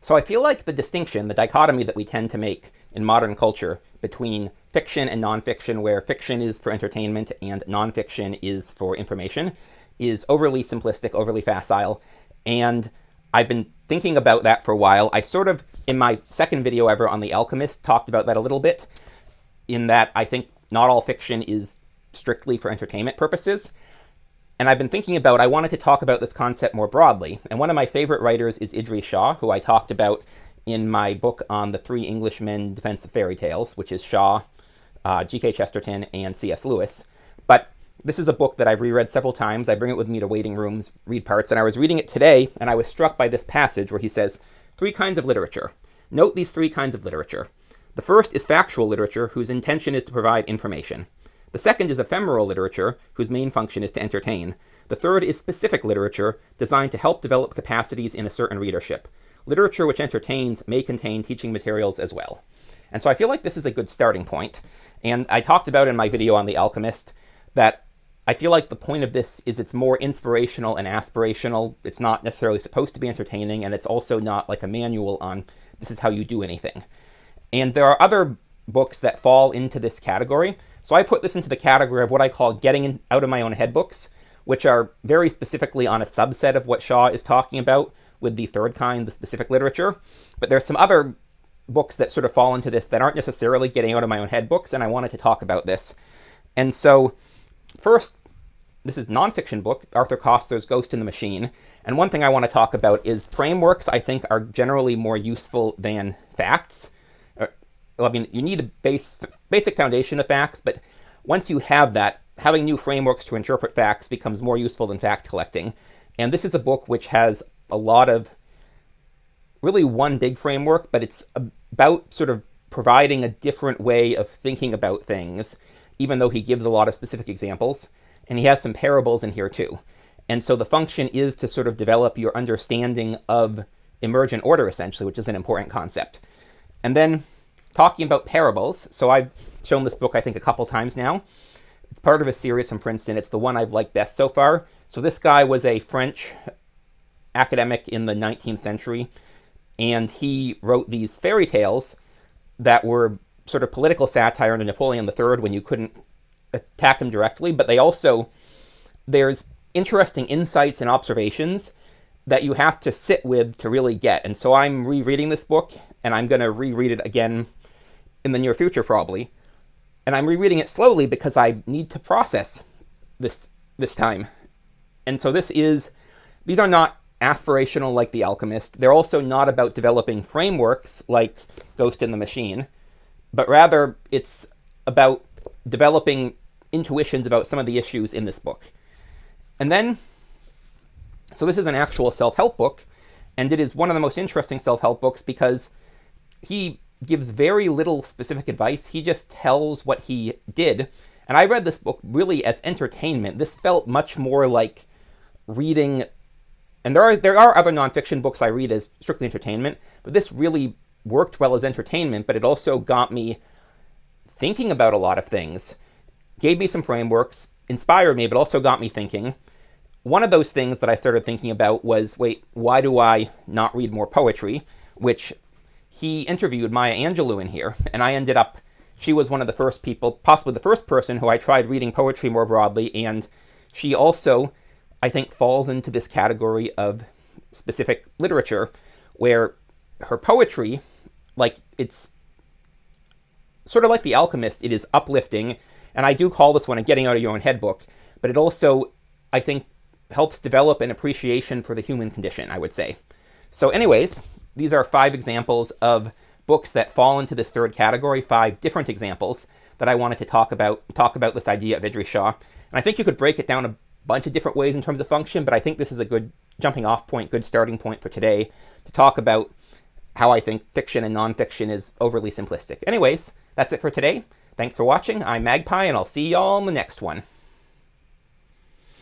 So I feel like the distinction, the dichotomy that we tend to make in modern culture between fiction and nonfiction, where fiction is for entertainment and nonfiction is for information, is overly simplistic, overly facile. And I've been thinking about that for a while. I sort of, in my second video ever on The Alchemist, talked about that a little bit, in that I think not all fiction is strictly for entertainment purposes. And I've been thinking about, I wanted to talk about this concept more broadly. And one of my favorite writers is Idries Shah, who I talked about in my book on the Three Englishmen Defense of Fairy Tales, which is Shaw, G.K. Chesterton, and C.S. Lewis. But this is a book that I've reread several times. I bring it with me to waiting rooms, read parts, and I was reading it today, and I was struck by this passage where he says, 3 kinds of literature. Note these 3 kinds of literature. The first is factual literature, whose intention is to provide information. The second is ephemeral literature, whose main function is to entertain. The third is specific literature, designed to help develop capacities in a certain readership. Literature which entertains may contain teaching materials as well. And so I feel like this is a good starting point. And I talked about in my video on The Alchemist that I feel like the point of this is it's more inspirational and aspirational. It's not necessarily supposed to be entertaining, and it's also not like a manual on this is how you do anything. And there are other books that fall into this category. So I put this into the category of what I call getting out of my own head books, which are very specifically on a subset of what Shaw is talking about with the third kind, the specific literature. But there's some other books that sort of fall into this that aren't necessarily getting out of my own head books, and I wanted to talk about this. And so first, this is a nonfiction book, Arthur Koestler's Ghost in the Machine. And one thing I want to talk about is frameworks, I think, are generally more useful than facts. I mean, you need a basic foundation of facts, but once you have that, having new frameworks to interpret facts becomes more useful than fact collecting. And this is a book which has a lot of, really one big framework, but it's about sort of providing a different way of thinking about things, even though he gives a lot of specific examples. And he has some parables in here too. And so the function is to sort of develop your understanding of emergent order, essentially, which is an important concept. And then talking about parables, so I've shown this book, I think, a couple times now. It's part of a series from Princeton. It's the one I've liked best so far. So this guy was a French academic in the 19th century, and he wrote these fairy tales that were sort of political satire under Napoleon III when you couldn't attack him directly, but they also, there's interesting insights and observations that you have to sit with to really get. And so I'm rereading this book, and I'm going to reread it again in the near future probably. And I'm rereading it slowly because I need to process this time. And so these are not aspirational like The Alchemist. They're also not about developing frameworks like Ghost in the Machine, but rather it's about developing intuitions about some of the issues in this book. And then, so this is an actual self-help book, and it is one of the most interesting self-help books because he gives very little specific advice. He just tells what he did. And I read this book really as entertainment. This felt much more like reading, and there are other nonfiction books I read as strictly entertainment, but this really worked well as entertainment, but it also got me thinking about a lot of things, gave me some frameworks, inspired me, but also got me thinking. One of those things that I started thinking about was, wait, why do I not read more poetry? Which he interviewed Maya Angelou in here, and I ended up, she was one of the first people, possibly the first person who I tried reading poetry more broadly, and she also, I think, falls into this category of specific literature, where her poetry, like, it's sort of like The Alchemist, it is uplifting, and I do call this one a getting out of your own head book, but it also, I think, helps develop an appreciation for the human condition, I would say. So anyways, these are 5 examples of books that fall into this third category, 5 different examples that I wanted to talk about this idea of Idries Shah. And I think you could break it down a bunch of different ways in terms of function, but I think this is a good jumping off point, good starting point for today to talk about how I think fiction and nonfiction is overly simplistic. Anyways, that's it for today. Thanks for watching. I'm Magpie, and I'll see y'all in the next one.